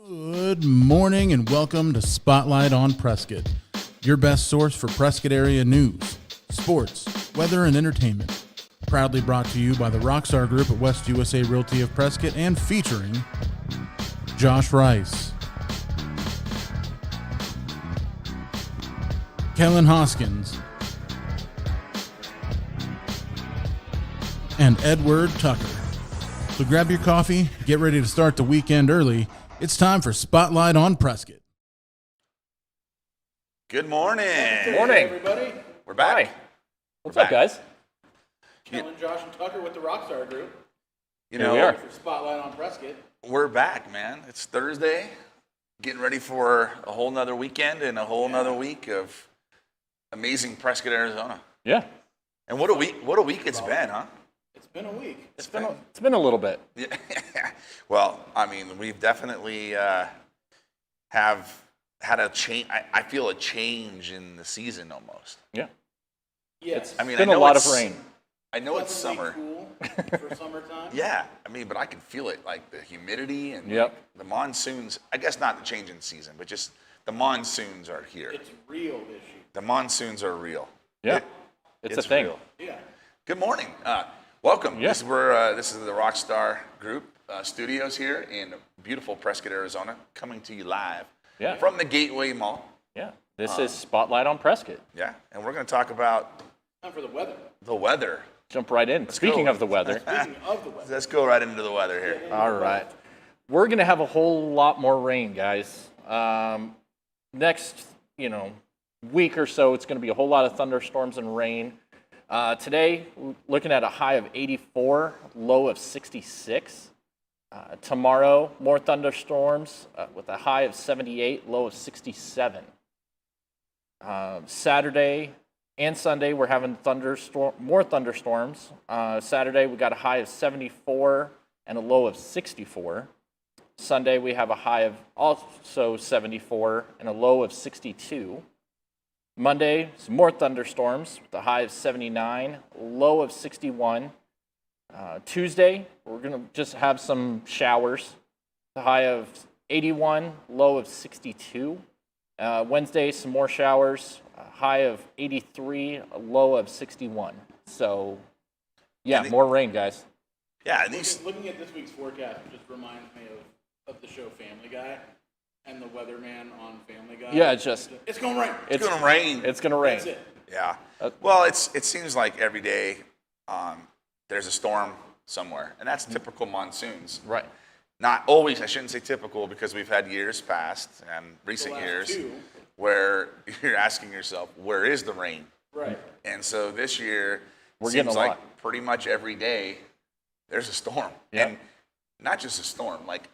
Good morning and welcome to Spotlight on Prescott, your best source for Prescott area news, sports, weather, and entertainment. Proudly brought to you by the Rockstar Group at West USA Realty of Prescott and featuring Josh Rice, Kellen Hoskins, and Edward Tucker. So grab your coffee, get ready to start the weekend early. It's time for Spotlight on Prescott. Good morning. Good Morning. everybody. We're back. Hi. What's up, guys? Kellen, Josh, and Tucker with the Rockstar Group. You Here know, we are. For Spotlight on Prescott. we're back, man. It's Thursday. Getting ready for a whole nother weekend and a whole nother week of amazing Prescott, Arizona. Yeah. And what a week it's been, huh? It's been a week. It's been a little bit. Yeah. Well, I mean, we've definitely have had a change. I feel a change in the season almost. Yeah. Yes. I mean, Been I a know lot it's- of rain. I know it's Pleasantly summer. cool for summertime. Yeah, I mean, but I can feel it, like the humidity and Yep. like, the monsoons. I guess not the change in season, but just the monsoons are here. It's real this year. The monsoons are real. Yeah. It's a thing. real. Yeah. Good morning. Welcome. Yeah. This is the Rockstar Group studios here in beautiful Prescott, Arizona, coming to you live Yeah. from the Gateway Mall. Yeah. This is Spotlight on Prescott. Yeah, and we're going to talk about Time for the weather. the weather. Jump right in. Speaking go. of the weather, Speaking of the weather. Let's go right into the weather here. all right. We're going to have a whole lot more rain, guys. Next, week or so, it's going to be a whole lot of thunderstorms and rain. Today, looking at a high of 84, low of 66. Tomorrow, more thunderstorms with a high of 78, low of 67. Saturday and Sunday, we're having more thunderstorms. Saturday, we got a high of 74 and a low of 64. Sunday, we have a high of also 74 and a low of 62. Monday, some more thunderstorms with a high of 79, low of 61. Tuesday, we're going to just have some showers, the high of 81, low of 62. Wednesday, some more showers, a high of 83, a low of 61. So, yeah, more rain, guys. Yeah, and these. Looking at this week's forecast just reminds me of the show Family Guy and the weatherman on Family Guy. Yeah, it's just It's going to rain. It's going to rain. It's going to rain. That's it. Yeah. Well, it seems like every day there's a storm somewhere, and that's typical monsoons. Right. Not always. I shouldn't say typical because we've had years past and recent last years two. where you're asking yourself, where is the rain? Right. And so this year, We're getting seems a like lot. pretty much every day there's a storm, Yeah. and not just a storm, like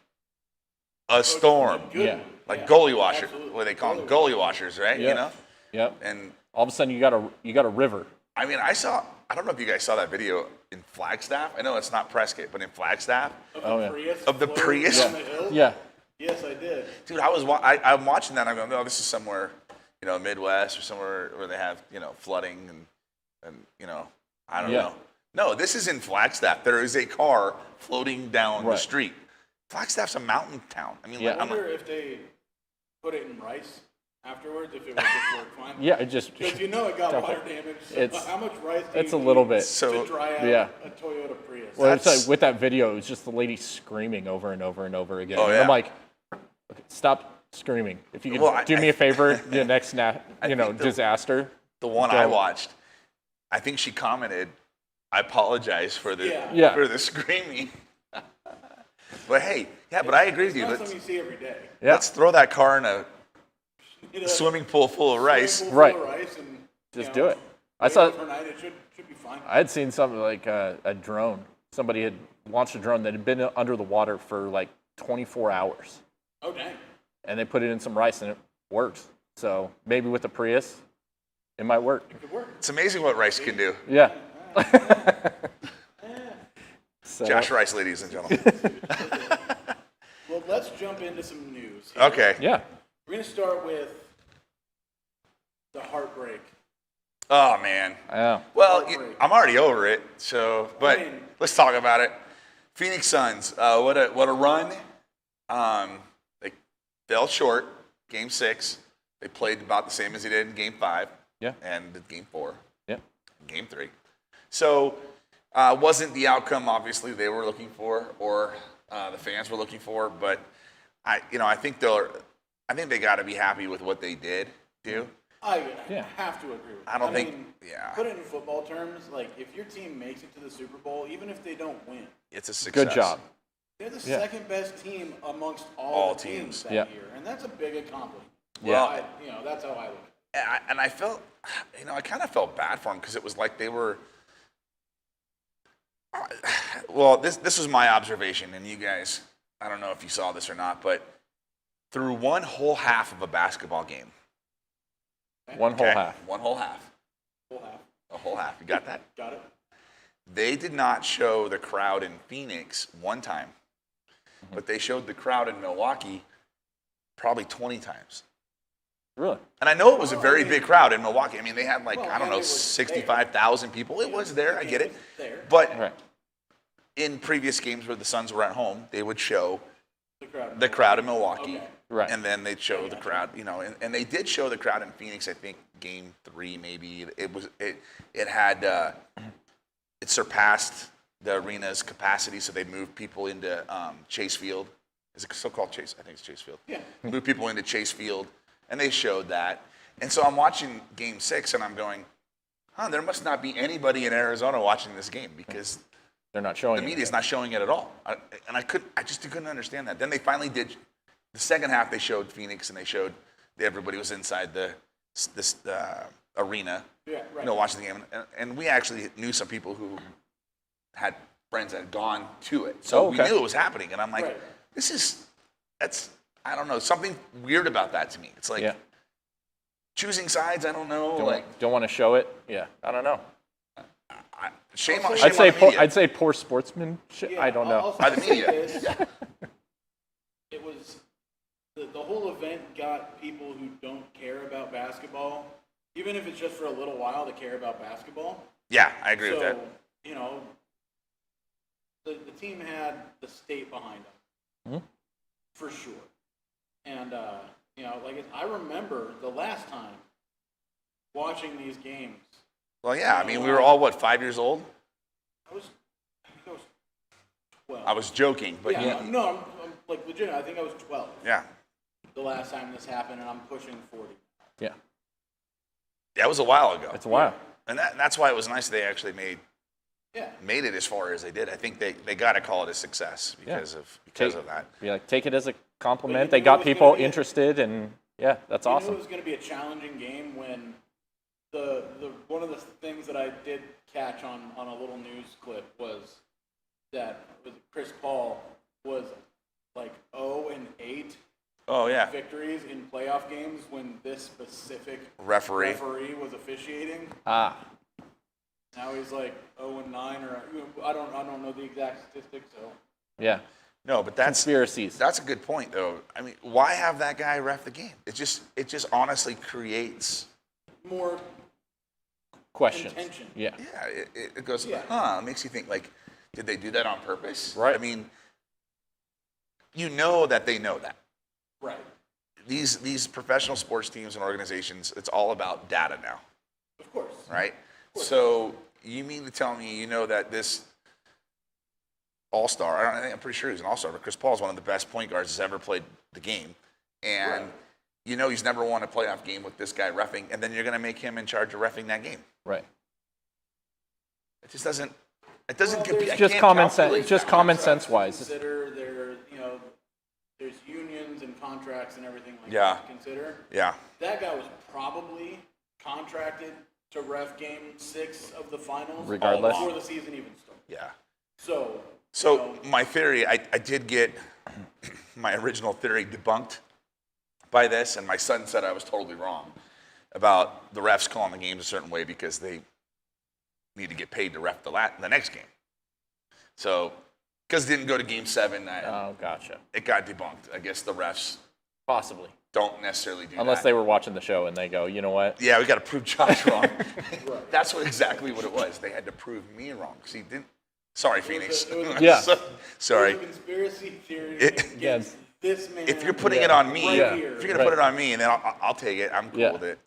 a storm, Good. Yeah. like Yeah, goalie washer, absolutely. what they call them, goalie washers, right? Yeah. You know, Yep. and All of a sudden, you got a river. I mean, I don't know if you guys saw that video in Flagstaff. I know it's not Prescott, but in Flagstaff, Oh, yeah. Prius Of the floating Prius? down the hill? Yeah. Yes, I did. dude, I'm watching that. I'm going, oh, this is somewhere, Midwest or somewhere where they have, flooding and I don't Yeah. know. No, this is in Flagstaff. There is a car floating down the Right. street. Flagstaff's a mountain town. I mean, Yeah. like, I I'm wonder if they put it in rice afterwards, if it would just work fine. Yeah, it just. Because it got Dump water it. damage. So It's- how much rice do it's you a little need bit. So- to dry out Yeah. a Toyota Prius? Well, it's That's- like with that video, it was just the lady screaming over and over and over again. Oh, And yeah. I'm like, okay, stop screaming. If you could Well, do me a favor, the next think the- disaster. the one Go. I watched, I think she commented, I apologize for the Yeah. for the screaming. But hey, but I agree with It's you. not something you see every day. Yeah. Let's throw that car in a You know, swimming pool full of rice. full of Right. rice and, Just you do know, it. I wait saw. overnight, it should be fine. I had seen something like a drone. Somebody had launched a drone that had been under the water for like 24 hours, Oh, dang. and they put it in some rice, and it works. So maybe with the Prius, it might work. It could work. It's amazing what rice can do. Yeah. So, Josh Rice, ladies and gentlemen. Well, let's jump into some news. here. Okay. Yeah. We're going to start with the heartbreak. Oh man. Yeah. Well, Heartbreak. I'm already over it. So, but I mean- let's talk about it. Phoenix Suns. What a run. They fell short. Game 6, they played about the same as they did in Game 5. Yeah. And Game 4. Yeah. Game 3. So, wasn't the outcome obviously they were looking for, or the fans were looking for. But I think they got to be happy with what they did do. I have to agree with you. I don't think. Put it in football terms, like if your team makes it to the Super Bowl, even if they don't win, It's a success. Good job. they're the second best team amongst all the teams that year, and that's a big accomplishment. Well, that's how I look at it. And I felt, I kind of felt bad for them because it was like they were. Well, this was my observation, and you guys, I don't know if you saw this or not, but through one whole half of a basketball game. One whole half. One whole half. Full half. A whole half. You got that? Got it. They did not show the crowd in Phoenix one time, but they showed the crowd in Milwaukee probably 20 times. Really? And I know it was a very big crowd in Milwaukee. I mean, they had Well, and it was 65,000 people. It was there. I get it. There. But Right. in previous games where the Suns were at home, they would show The the crowd in Milwaukee. Okay. Right. And then they'd show the crowd, and they did show the crowd in Phoenix, I think Game 3 maybe. It had it surpassed the arena's capacity, so they moved people into Chase Field. Is it still called Chase? I think it's Chase Field. Yeah. Moved people into Chase Field, and they showed that. And so I'm watching Game 6, and I'm going, there must not be anybody in Arizona watching this game because They're not showing the it. media's not showing it at all. I just couldn't understand that. Then they finally did. The second half, they showed Phoenix, and they showed everybody was inside this arena, Yeah, right. watching the game. And we actually knew some people who had friends that had gone to it, so we knew it was happening. And I'm like, Right. that's I don't know, something weird about that to me. It's like choosing sides. I don't know. Don't want to show it. Yeah, I don't know. Shame on I'd say the media. I'd say poor sportsmanship. Yeah, I don't know. By the media. It was the whole event got people who don't care about basketball, even if it's just for a little while, to care about basketball. Yeah, I agree with that. The team had the state behind them, for sure. And I remember the last time watching these games. Well, yeah. I mean, we were all 5 years old. I think I was 12. I was joking, but I'm like legit. I think I was 12 yeah. the last time this happened, and I'm pushing 40. Yeah, That was a while ago. it's a while. And that's why it was nice they actually made Yeah. it as far as they did. I think they got to call it a success because of that. Be like, take it as a compliment. But They you knew got it was people gonna be interested, and that's You knew awesome. it was going to be a challenging game when the one of the things that I did catch on a little news clip was that Chris Paul was like 0-8 Oh yeah, victories in playoff games when this specific referee. was officiating. Ah, Now he's like 0-9, or I don't know the exact statistics. So yeah. No, but that's Conspiracies. a good point though. I mean, why have that guy ref the game? It just honestly creates. more Questions. intention. Yeah. Yeah, it goes. Yeah. It makes you think like, did they do that on purpose? Right. I mean, that they know that. Right. These professional sports teams and organizations, it's all about data now, Of course. right? So you mean to tell me that this all-star, I'm pretty sure he's an all-star, but Chris Paul is one of the best point guards that's ever played the game. And he's never won a playoff game with this guy reffing, and then you're going to make him in charge of reffing that game. Right. It just doesn't, it doesn't Well, compete. there's I Just can't common sense. calculate Just that. common sense wise. Consider there's unions and contracts and everything like Yeah. that to consider. Yeah. That guy was probably contracted to ref game 6 of the finals Regardless. before the season even started. Yeah. So My theory, I did get my original theory debunked by this, and my son said I was totally wrong about the refs calling the games a certain way because they need to get paid to ref the next game. So, because it didn't go to Game 7, Oh, gotcha. it got debunked. I guess the refs Possibly. don't necessarily do Unless that. they were watching the show and they go, you know what? Yeah, we got to prove Josh wrong. That's exactly what it was. They had to prove me wrong because he didn't. Sorry, Phoenix. it was Yeah. Sorry. It was a conspiracy theory It- against this man. if you're putting it on me, right here. if you're gonna put it on me, and then I'll take it. I'm cool with it.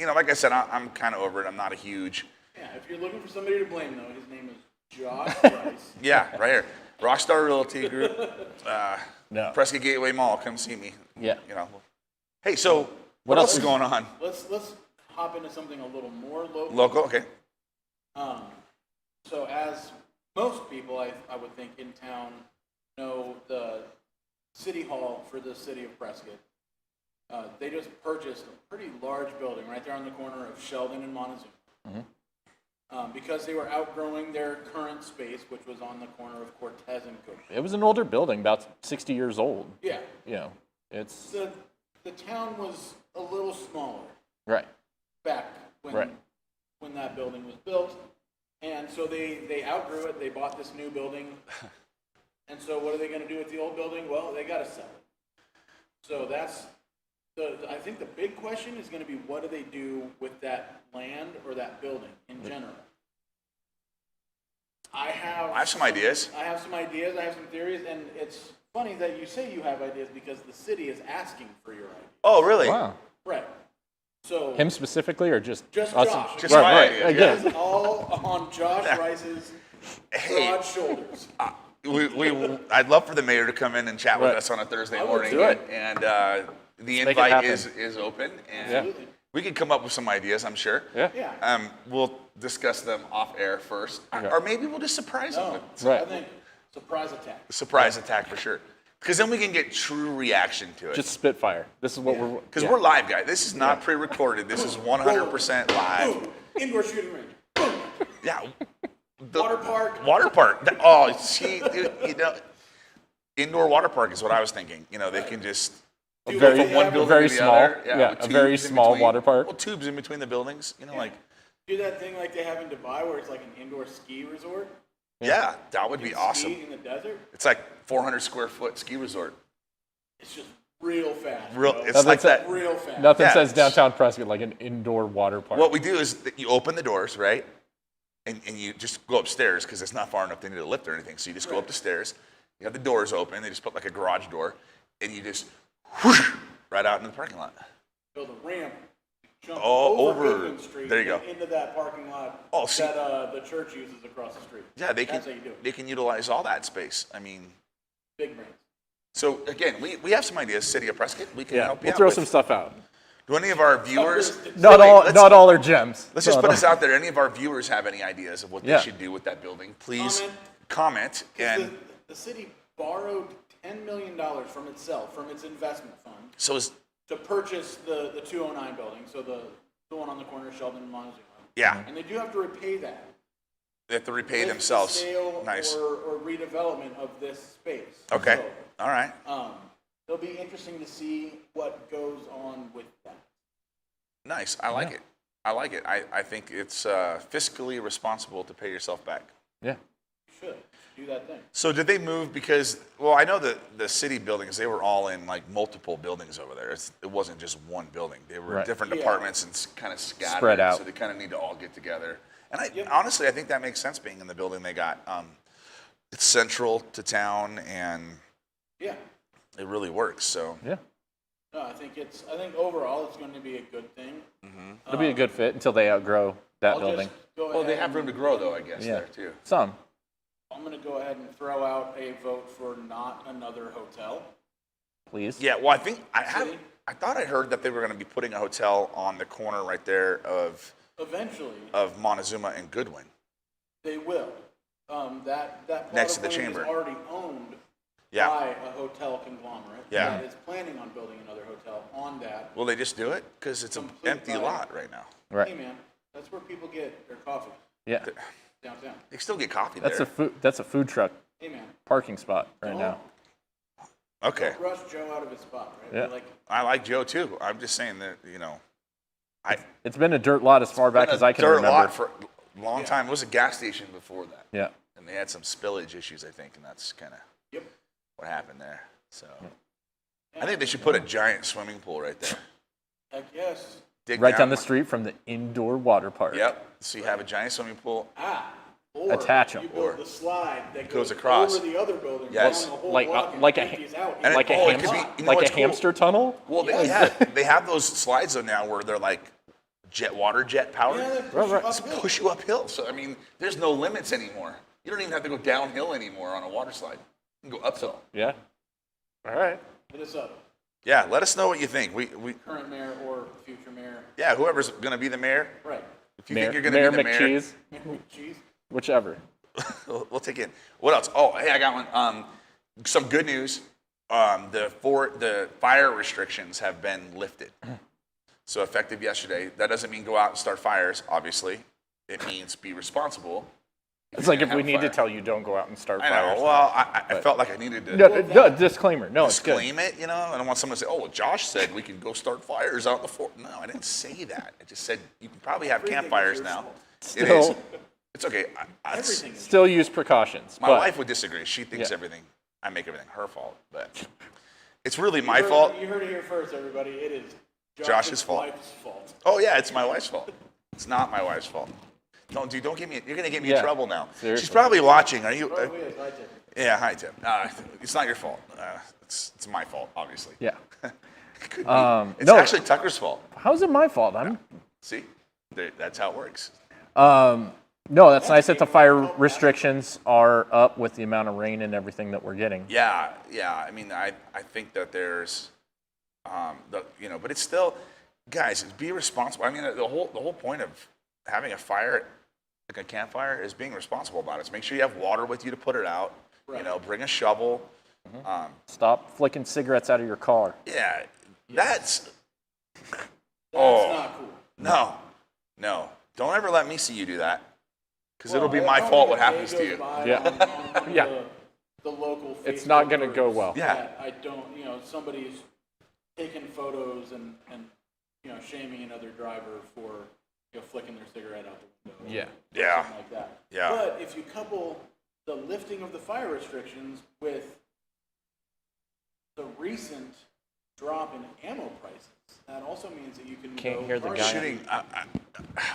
Like I said, I'm kind of over it. I'm not a huge. Yeah, if you're looking for somebody to blame, though, his name is Josh Rice. Yeah, right here. Rockstar Realty Group, No. Prescott Gateway Mall. Come see me. Yeah. Hey, so what else is going on? Let's hop into something a little more local. Local, okay. So as most people, I would think in town know the city hall for the city of Prescott. They just purchased a pretty large building right there on the corner of Sheldon and Montezuma. Because they were outgrowing their current space, which was on the corner of Cortez and Cook. It was an older building, about 60 years old. Yeah. It's The town was a little smaller right. back when that building was built. And so they outgrew it. They bought this new building. And so what are they going to do with the old building? Well, they got to sell it. So that's I think the big question is going to be, what do they do with that land or that building in general? I have some ideas. I have some ideas. I have some theories. And it's funny that you say you have ideas because the city is asking for your ideas. Oh, really? Wow. Right. So Him specifically, or just Just us? Josh. Just my ideas, Again. it's all on Josh Rice's broad shoulders. I'd love for the mayor to come in and chat with Right. us on a Thursday I would morning. do it. And the make it invite happen. is open, and Absolutely. we can come up with some ideas, I'm sure. Yeah. We'll discuss them off air first, or maybe we'll just surprise them. No. Right. I think surprise attack. Surprise attack for sure, because then we can get true reaction to it. Just Spitfire. This is what we're. Because we're live, guys. This is not pre-recorded. This is 100% live. Boom. Indoor shooting range. Boom. Yeah. Water park. Water park. Oh, see, indoor water park is what I was thinking. They can just Do go they from one have- building very to the small. other. Yeah, with a very tubes in small between. water park. Well, tubes in between the buildings. Like. Do that thing like they have in Dubai where it's like an indoor ski resort. Yeah, that would be awesome. Ski in the desert. It's like 400 square foot ski resort. It's just real fast. Real, bro. it's like that. real fast. Nothing Yeah. says downtown Prescott like an indoor water park. What we do is that you open the doors, right? And you just go upstairs because it's not far enough to need a lift or anything. So you just go up the stairs. You have the doors open. They just put like a garage door, and you just whoosh right out into the parking lot. Build a ramp. Jump over. Goodman Street. There you go. and into that parking lot Oh, see. that the church uses across the street. Yeah, That's how you do it. they can utilize all that space. I mean, Big brains. so again, we have some ideas. City of Prescott, we can help you we'll out throw with. some stuff out. Do any of our viewers? Not Wait, all, let's- not all are gems. Let's just Not put all- this out there. Any of our viewers have any ideas of what they Yeah. should do with that building? Please Comment. comment. 'Cause And the city borrowed $10 million from itself, from its investment fund, so is to purchase the 209 building, so the one on the corner of Sheldon and Montezuma. yeah, And they do have to repay that. they have to repay with themselves. The sale Nice. or redevelopment of this space. Okay. So, All right. it'll be interesting to see what goes on with that. Nice. I like it. I like it. I think it's fiscally responsible to pay yourself back. Yeah. You should do that thing. So did they move because? Well, I know that the city buildings, they were all in like multiple buildings over there. It wasn't just one building. They were Right. different Yeah. departments and kind of scattered. Spread out. So they kind of need to all get together. And Yep. honestly, I think that makes sense being in the building they got. It's central to town and Yeah. it really works. So Yeah. No, I think overall it's going to be a good thing. It'll be a good fit until they outgrow that I'll building. just go well, they ahead have room to grow though, I guess, Yeah. there too. Some. I'm going to go ahead and throw out a vote for not another hotel. Please. Yeah, well, I think City? I thought I heard that they were going to be putting a hotel on the corner right there of Eventually, Montezuma and Goodwin. they will. That part Next of to the land chamber. is already owned Yeah. by a hotel conglomerate Yeah. that is planning on building another hotel on that. Will they just do it? Because it's an Complete empty buy. lot right now. Hey Right. man, that's where people get their coffee Yeah. downtown. They can still get coffee That's there. a food truck Hey man, parking spot right don't now. Okay. rush Joe out of his spot, right? Yeah. Like, I like Joe too. I'm just saying that, It's been a dirt lot as far back as I can dirt remember. lot for a long time. It was a gas station before that. Yeah. And they had some spillage issues, I think, and that's kind of yep. what happened there. So I think they should put a giant swimming pool right there. Heck yes. Dig Right down the one. street from the indoor water park. Yep. So you have a giant swimming pool. Or attach 'em. You build the slide that goes goes across. over the other building, Yes. down the whole Like block, and like a empties out. And like a it hamster could be- you know like a what's cool? hamster tunnel. Well, they have those slides though now where they're like water jet powered. Yeah, they push Right, you right. uphill. Push you uphill. So I mean, there's no limits anymore. You don't even have to go downhill anymore on a water slide. You can go uphill. Yeah. All right. Hit us up, Yeah, let us know what you think. We current mayor or future mayor. yeah, whoever's going to be the mayor. Right. If you Mayor, think you're going Mayor to be the mayor, McCheese, Cheese. whichever. we'll take it. What else? Oh, hey, I got one. Some good news. The fire restrictions have been lifted. So effective yesterday. That doesn't mean go out and start fires, obviously. It means be responsible. It's you're like if gonna we have need to fire. tell you don't go out and start I fires. know. Well, I felt like I needed to No, disclaimer. No, it's good. disclaim it, you know. I don't want someone to say, "Oh, well, Josh said we can go start fires out in the fort." No, I didn't say that. I just said you can probably have Everything is campfires your now. fault. It is. Still, It's okay. Everything is. still use precautions. My but wife would disagree. She thinks Yeah. everything. I make everything her fault, but it's really my fault. You heard it here first, everybody. It is Josh's fault. wife's fault. Oh yeah, it's my wife's fault. It's not my wife's fault. Don't get me. You're gonna get me in Yeah. trouble now. Seriously. She's probably watching. Are you? Oh, it is. I did. Yeah. Hi, Tim. It's not your fault. It's my fault, obviously. Yeah. Could be. It's no. actually Tucker's fault. How's it my fault? I'm See, that's how it works. no. That's nice that the fire restrictions are up with the amount of rain and everything that we're getting. Yeah. I mean, I think that there's, but it's still, guys, be responsible. I mean, the whole point of having a fire, like a campfire, is being responsible about it. So make sure you have water with you to put it out. Right. You know, bring a shovel. Stop flicking cigarettes out of your car. Yeah, that's Not cool. no. Don't ever let me see you do that, because it'll be Well, my I fault don't what think a happens day to you. goes by Yeah. on one of Yeah. The local It's not Facebook gonna go groups well. Yeah. that I don't, somebody's taking photos and shaming another driver for flicking their cigarette out the window. Yeah. Yeah. Something like that. Yeah. But if you couple the lifting of the fire restrictions with the recent drop in ammo prices, that also means that you can Can't go hear the target guy. Shooting. I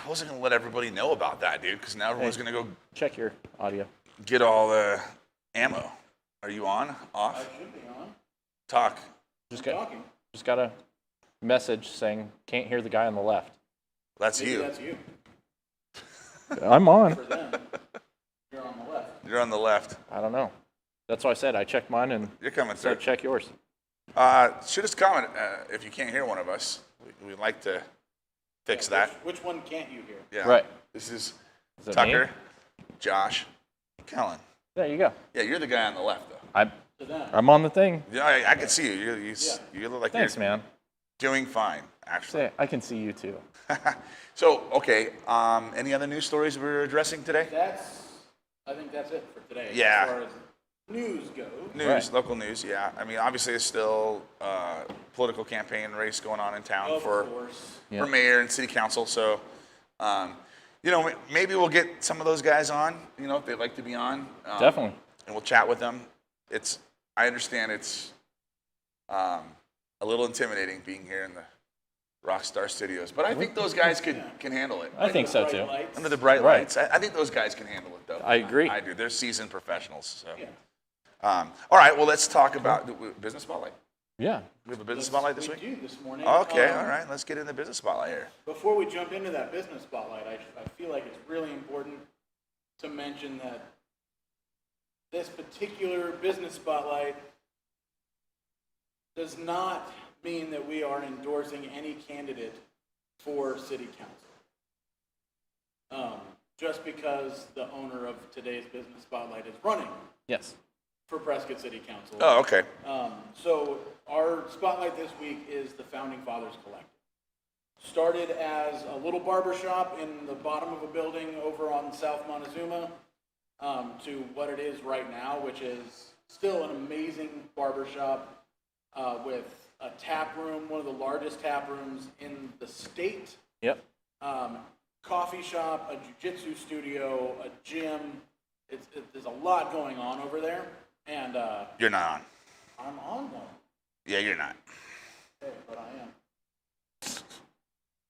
wasn't gonna let everybody know about that, dude, because now everyone's gonna go Check your audio. get all the ammo. Are you on? I Off? should be on. Talk. Just Talking. got a message saying can't hear the guy on the left. That's Maybe you. that's you. I'm on. For them, you're on the left. You're on the left. I don't know. That's why I said I checked mine and You're coming so through. check yours. Shoot us a comment if you can't hear one of us. We'd like to fix that. Which one can't you hear? Yeah. Right. This is Is that Tucker, me? Josh, Kellen. There you go. Yeah, you're the guy on the left, though. To them. I'm on the thing. Yeah, I can see you. You look like Thanks, you're man. doing fine, actually. Say, I can see you too. So, okay. Any other news stories we're addressing today? I think that's it for today. Yeah. As far as news goes. News, Right. local news. Yeah. I mean, obviously, there's still political campaign race going on in town Of for course. Yeah. mayor and city council. So, maybe we'll get some of those guys on. If they'd like to be on. Definitely. And we'll chat with them. I understand it's a little intimidating being here in the Rockstar studios, but I think those guys can handle it. I think so Bright too. lights. Under the bright Right. lights, I think those guys can handle it, though. I agree. I do. They're seasoned professionals. So, Yeah. all right. Well, let's talk about business spotlight. Yeah. We have a business spotlight this we week. do this morning. Okay. All right. Let's get in the business spotlight here. Before we jump into that business spotlight, I feel like it's really important to mention that this particular business spotlight does not mean that we are endorsing any candidate for city council. Just because the owner of today's business spotlight is running Yes. for Prescott City Council. Oh, okay. So our spotlight this week is the Founding Fathers Collective. Started as a little barber shop in the bottom of a building over on South Montezuma, to what it is right now, which is still an amazing barber shop with a tap room, one of the largest tap rooms in the state. Yep. Coffee shop, a jiu-jitsu studio, a gym. There's a lot going on over there, and You're not on. I'm on one. Yeah, you're not. Okay, but I am.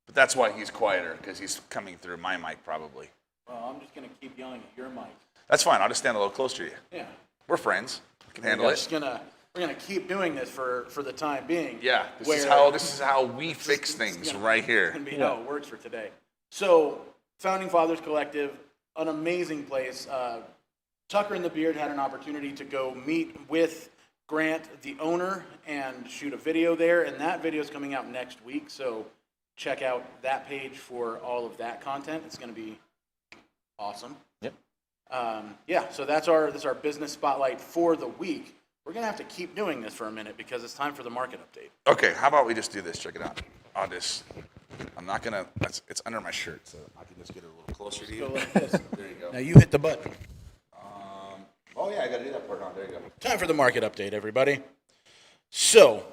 But that's why he's quieter, because he's coming through my mic, probably. Well, I'm just gonna keep yelling at your mic. That's fine. I'll just stand a little closer to you. Yeah. We're friends. We can handle it. We're gonna keep doing this for the time being. Yeah. This is how we fix things right here. It's gonna be how it works for today. So, Founding Fathers Collective, an amazing place. Tucker and the Beard had an opportunity to go meet with Grant, the owner, and shoot a video there, and that video is coming out next week. So, check out that page for all of that content. It's gonna be awesome. Yep. So that's our business spotlight for the week. We're gonna have to keep doing this for a minute because it's time for the market update. Okay, how about we just do this? Check it out. I'm not gonna, it's under my shirt, so I can just get it a little closer to you. Go like this. There you go. Now you hit the button. Oh yeah, I gotta do that part on. There you go. Time for the market update, everybody. So,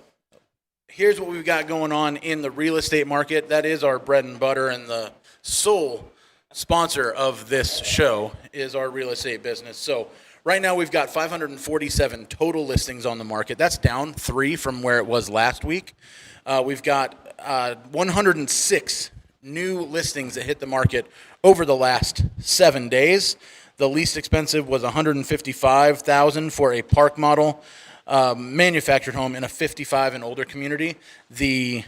here's what we've got going on in the real estate market. That is our bread and butter, and the sole sponsor of this show is our real estate business. So, right now we've got 547 total listings on the market. That's down 3 from where it was last week. We've got 106 new listings that hit the market over the last 7 days. The least expensive was $155,000 for a park model manufactured home in a 55 and older community. The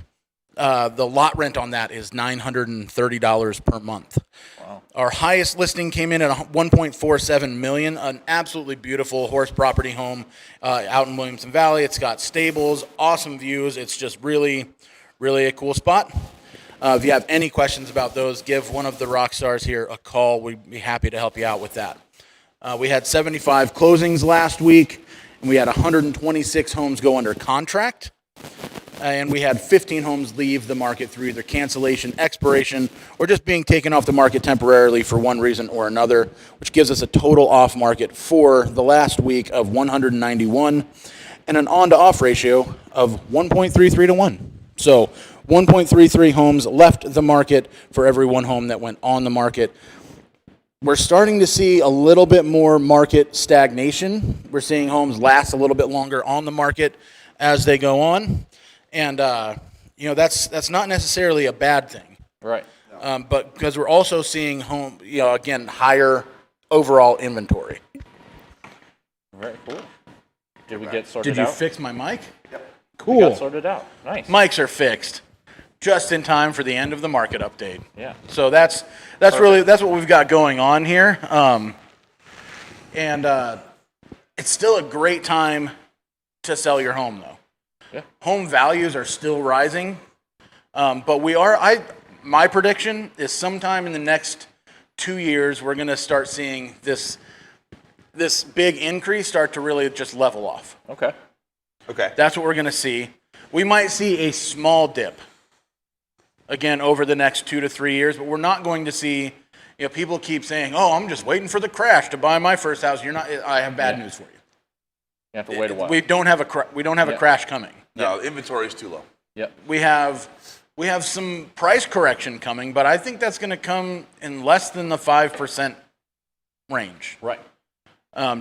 lot rent on that is $930 per month. Wow. Our highest listing came in at $1.47 million, an absolutely beautiful horse property home out in Williamson Valley. It's got stables, awesome views. It's just really, really a cool spot. If you have any questions about those, give one of the Rockstars here a call. We'd be happy to help you out with that. We had 75 closings last week, and we had 126 homes go under contract. And we had 15 homes leave the market through either cancellation, expiration, or just being taken off the market temporarily for one reason or another, which gives us a total off market for the last week of 191 and an on-to-off ratio of 1.33 to 1. So 1.33 homes left the market for every one home that went on the market. We're starting to see a little bit more market stagnation. We're seeing homes last a little bit longer on the market as they go on. And, that's not necessarily a bad thing. Right. But because we're also seeing higher overall inventory. Very cool. Did we get sorted out? Did you fix my mic? Yep. Cool. We got sorted out. Nice. Mics are fixed just in time for the end of the market update. Yeah. So that's what we've got going on here. It's still a great time to sell your home, though. Yeah. Home values are still rising, but my prediction is sometime in the next 2 years we're going to start seeing this big increase start to really just level off. Okay. That's what we're going to see. We might see a small dip again over the next 2 to 3 years, but we're not going to see. People keep saying, "Oh, I'm just waiting for the crash to buy my first house." You're not. I have bad news for you. You have to wait a while. We don't have a crash coming. No, the inventory is too low. Yep. We have some price correction coming, but I think that's going to come in less than the 5% range. Right.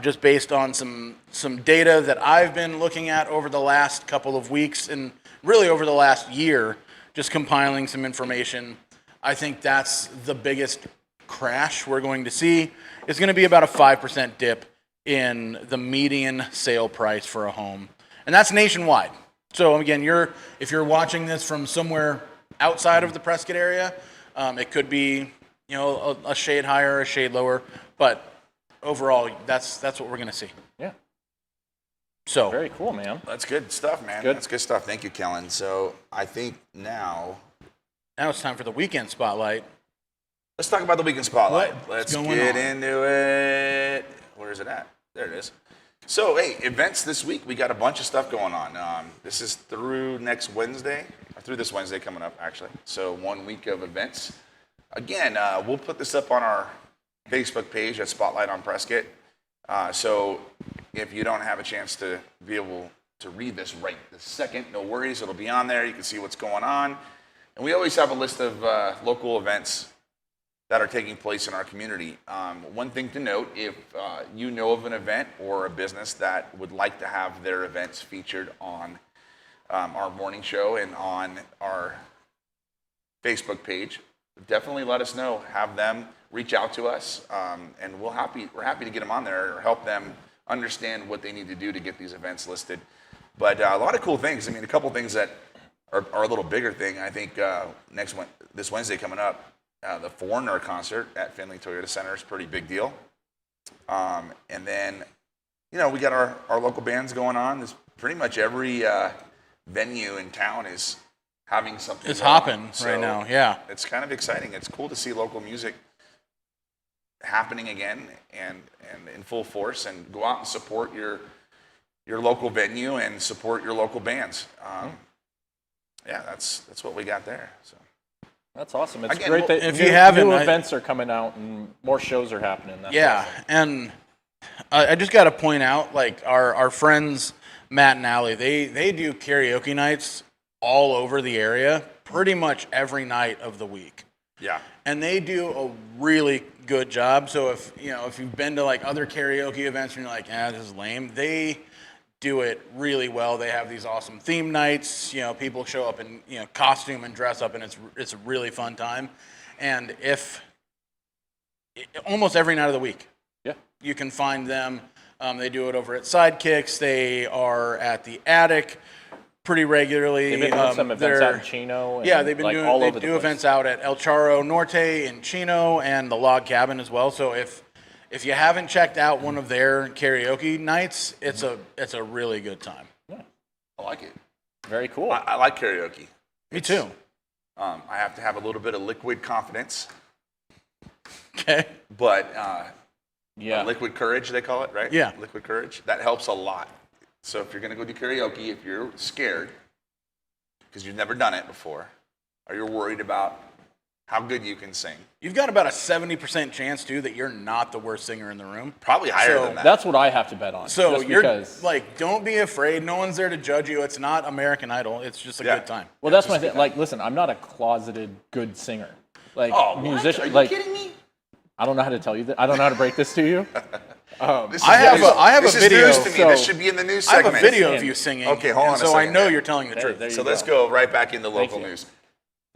Just based on some data that I've been looking at over the last couple of weeks and really over the last year, just compiling some information. I think that's the biggest crash we're going to see. It's going to be about a 5% dip in the median sale price for a home. And that's nationwide. So again, if you're watching this from somewhere outside of the Prescott area, it could be a shade higher, a shade lower, but overall, that's what we're going to see. Yeah. So very cool, man. That's good stuff, man. Good. That's good stuff. Thank you, Kellen. So I think now it's time for the weekend spotlight. let's talk about the weekend spotlight. What's Let's going get on? into it. Where is it at? There it is. So, hey, events this week. We got a bunch of stuff going on. This is through this Wednesday coming up, actually. So 1 week of events. Again, we'll put this up on our Facebook page at Spotlight on Prescott. So if you don't have a chance to be able to read this right this second, no worries. It'll be on there. You can see what's going on. And we always have a list of local events that are taking place in our community. One thing to note, if you know of an event or a business that would like to have their events featured on our morning show and on our Facebook page, definitely let us know. Have them reach out to us, and we're happy to get them on there or help them understand what they need to do to get these events listed. But a lot of cool things. I mean, a couple things that are a little bigger thing. I think this Wednesday coming up, the Foreigner concert at Finley Toyota Center is a pretty big deal. And then, we got our local bands going on. There's pretty much every venue in town is having something. It's going hopping on. So right now, yeah. It's kind of exciting. It's cool to see local music happening again and in full force, and go out and support your local venue and support your local bands. Yeah, that's what we got there. So That's awesome. It's Again, great that if you haven't, new events are coming out and more shows are happening. That's Yeah, awesome. and I just got to point out, like, our friends Matt and Allie, they do karaoke nights all over the area, pretty much every night of the week. yeah. And they do a really good job. So if you've been to like other karaoke events and you're like, this is lame, they do it really well. They have these awesome theme nights. People show up in costume and dress up, and it's a really fun time. And almost every night of the week, Yeah. you can find them. They do it over at Sidekicks. They are at the Attic pretty regularly. They've been doing some events out in Chino. And Yeah, they've been doing. all They over the do place. events out at El Charro Norte in Chino and the Log Cabin as well. So if you haven't checked out one of their karaoke nights, it's a really good time. I like it. Very cool. I like karaoke. Me too. I have to have a little bit of liquid confidence, Okay. but Yeah. liquid courage, they call it, right? Yeah. Liquid courage. That helps a lot. So if you're going to go do karaoke, if you're scared because you've never done it before, or you're worried about how good you can sing, You've got about a 70% chance too that you're not the worst singer in the room. probably higher So than that. That's what I have to bet on. So just you're because, like, don't be afraid. No one's there to judge you. It's not American Idol. It's just a Yeah. good time. well, that's my thing. Like, listen, I'm not a closeted good singer. Like, Oh, what? musician. Are you like, kidding me? I don't know how to tell you that. I don't know how to break this to you. This I have a this video, is news to me. so- this should be in the news I have segment. a video of you singing. Okay, hold on and a so I second know there. you're telling the truth. there you So let's go right back into local you. news.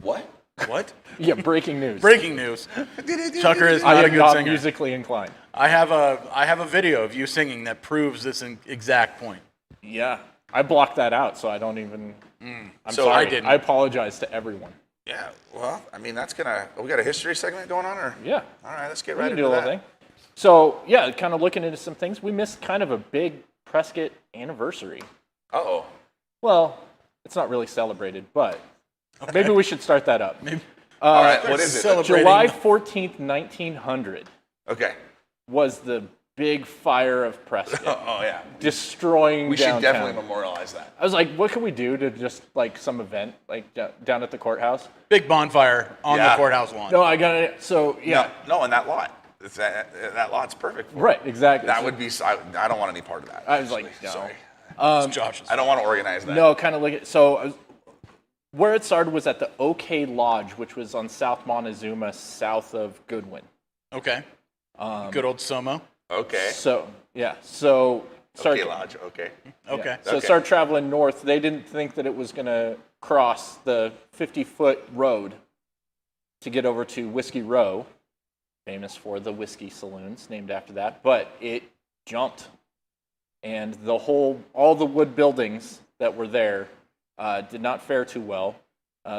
What? What? Yeah, breaking news. Breaking news. Chucker is I not a am good not singer. musically inclined. I have a video of you singing that proves this exact point. Yeah, I blocked that out, so I don't even. I'm So sorry. I didn't. I apologize to everyone. Yeah, well, I mean, that's we got a history segment going on, or? Yeah, All right, let's get we right can into do a that. little thing. So yeah, kind of looking into some things. We missed kind of a big Prescott anniversary. Uh-oh. Well, it's not really celebrated, but maybe we should start that up. All right, what is it? Celebrating- July 14th, 1900 Okay. was the big fire of Prescott, Oh, yeah. destroying We downtown. should definitely memorialize that. I was like, what can we do to just like some event like down at the courthour's? Big bonfire on the Yeah. courthouse lawn. No, I got it. So yeah, No, in that lot. That lot's perfect for it. right, exactly. That would be, I don't want any part of that. I was like, actually. no. Sorry. It's Josh's. I don't want to organize that. No, kind of like it. So where it started was at the OK Lodge, which was on South Montezuma, south of Goodwin. Okay. Good old Somo. Okay. So yeah, so Okay, Lodge. Okay. Okay. So Okay. start traveling north. They didn't think that it was going to cross the 50-foot road to get over to Whiskey Row, famous for the whiskey saloons, named after that. But it jumped, and all the wood buildings that were there did not fare too well.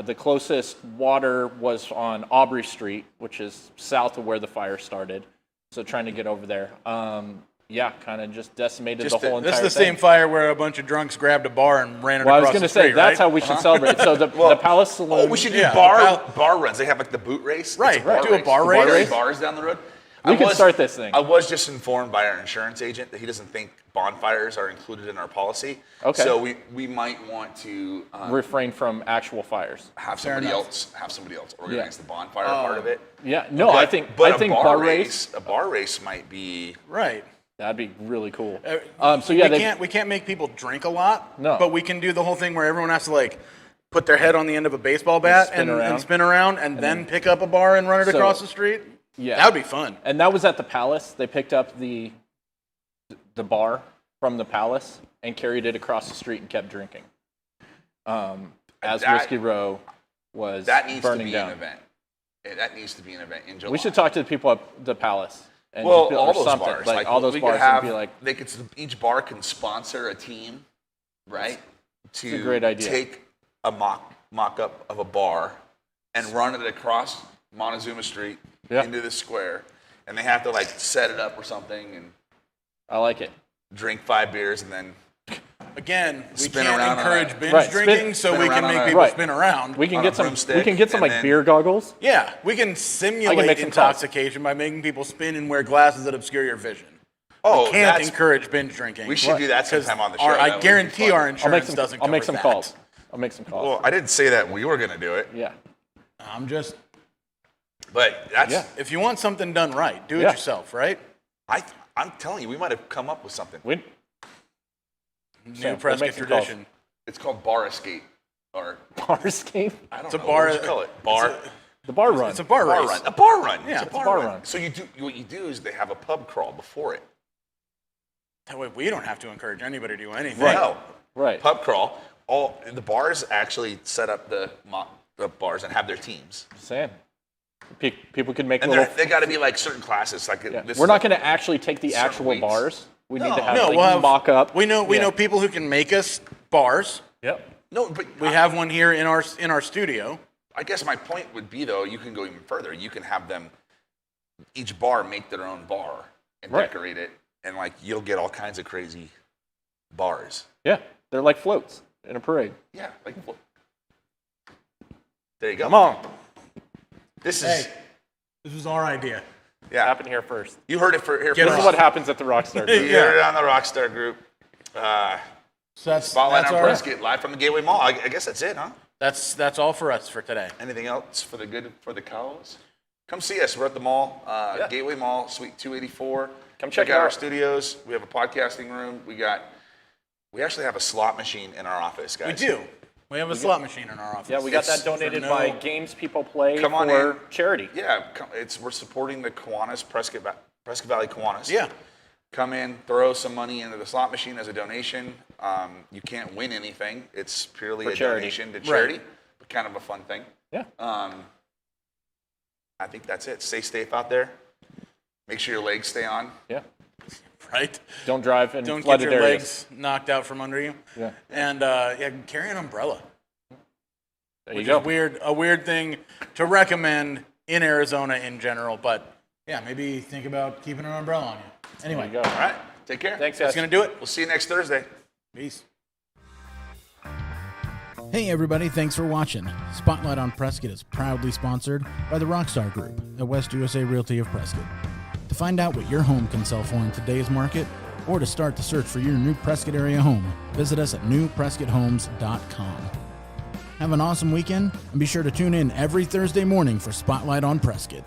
The closest water was on Aubrey Street, which is south of where the fire started. So trying to get over there. Yeah, kind of just decimated Just the whole the- This entire is the thing. same fire where a bunch of drunks grabbed a bar and ran it Well, I was across going the to say, street, that's right? how we should celebrate. So the Palace Saloon. Oh, we should do Yeah, bar runs. They have like the boot race. It's Right, do a bar Bar race. Bars down the road. We could start this thing. I was just informed by our insurance agent that he doesn't think bonfires are included in our policy. Okay. So we might want to refrain from actual fires. have somebody else organize the bonfire part of it. Yeah, no, But- I think a bar race. A bar race might be. Right. That'd be really cool. So we yeah, we can't make people drink a lot. No. But we can do the whole thing where everyone has to like put their head on the end of a baseball bat and spin around and then pick up a bar and run it So- across the street. yeah, That would be fun. and that was at the Palace. They picked up the bar from the Palace and carried it across the street and kept drinking. As That- Whiskey Row was That needs to burning be down. an event. That needs to be an event in July. We should talk to the people at the Palace. And Well, just build- all or those something. bars, like all those we bars, could have, and be like, each bar can sponsor a team, right? To a great idea. take a mock-up of a bar and run it across Montezuma Street into the square, and they have to like set it up or something and I like it. drink 5 beers and then Again, we Spin can't around on encourage a- binge Right, drinking, so spin we around can on make a- people Right. spin around. We can On get a some. broomstick, We can get some and like then- beer goggles. Yeah, we can simulate make some calls. intoxication by making people spin and wear glasses that obscure your vision. oh, We can't that's encourage binge drinking. we should do that sometime on the show. I That would be guarantee fun. our I'll make insurance some. doesn't I'll make cover some that. calls. I'll make some calls. Well, I didn't say that we were going to do it, yeah. I'm just, but that's Yeah. if you want something done right, do it Yeah. yourself, right? I'm telling you, we might have come up with something. We. New we'll Prescott make some calls. tradition. It's called bar escape, or Bar escape. I don't It's a know bar- what you call it. Bar. The bar run. It's a bar Bar race. run. A bar run. Yeah, it's a it's bar, a bar run. run. So what you do is they have a pub crawl before it. That way we don't have to encourage anybody to do anything. No. Right. Pub crawl. All the bars actually set up the bars and have their teams. Just saying. People can make And little. they got to be like certain classes. Like Yeah. this We're is not going to actually take the certain actual weights. bars. We need to No. have No, like we'll have mock up. We know Yeah. people who can make us bars. Yep. No, but We have one here in our studio. I guess my point would be though, you can go even further. You can have them each bar make their own bar and Right. decorate it, and like you'll get all kinds of crazy bars. Yeah. They're like floats in a parade. Yeah, like there you go. Come on. This is Hey, this was our idea. yeah. Happened here first. You heard it here Get This first. is what happens at the Rockstar group. You heard it on the Rockstar group. So that's Spotlight that's on our, Prescott, live from the Gateway Mall. I guess that's it, huh? that's all for us for today. Anything else for the cause? Come see us. We're at the mall, Gateway Mall, Suite 284. Come check it out our out. studios. We have a podcasting room. We actually have a slot machine in our office, We guys. do. We have a slot machine in our office. Yeah, we got It's that donated for by no- Games People Play Come on for in. charity. Yeah, we're supporting the Kiwanis, Prescott Valley Kiwanis. Yeah. Come in, throw some money into the slot machine as a donation. You can't win anything. It's purely For a charity. donation to charity, Right. but kind of a fun thing. Yeah. I think that's it. Stay safe out there. Make sure your legs stay on. Yeah. Right? Don't drive in Don't get flooded your areas. legs knocked out from under you. Yeah. And carry an umbrella. There you Which go. is a weird thing to recommend in Arizona in general, but yeah, maybe think about keeping an umbrella on you. There Anyway, you go. All right. Take care. Thanks, that's guys. gonna do it. We'll see you next Thursday. Peace. Hey everybody, thanks for watching. Spotlight on Prescott is proudly sponsored by the Rockstar Group at West USA Realty of Prescott. To find out what your home can sell for in today's market, or to start the search for your new Prescott area home, visit us at newprescotthomes.com. Have an awesome weekend, and be sure to tune in every Thursday morning for Spotlight on Prescott.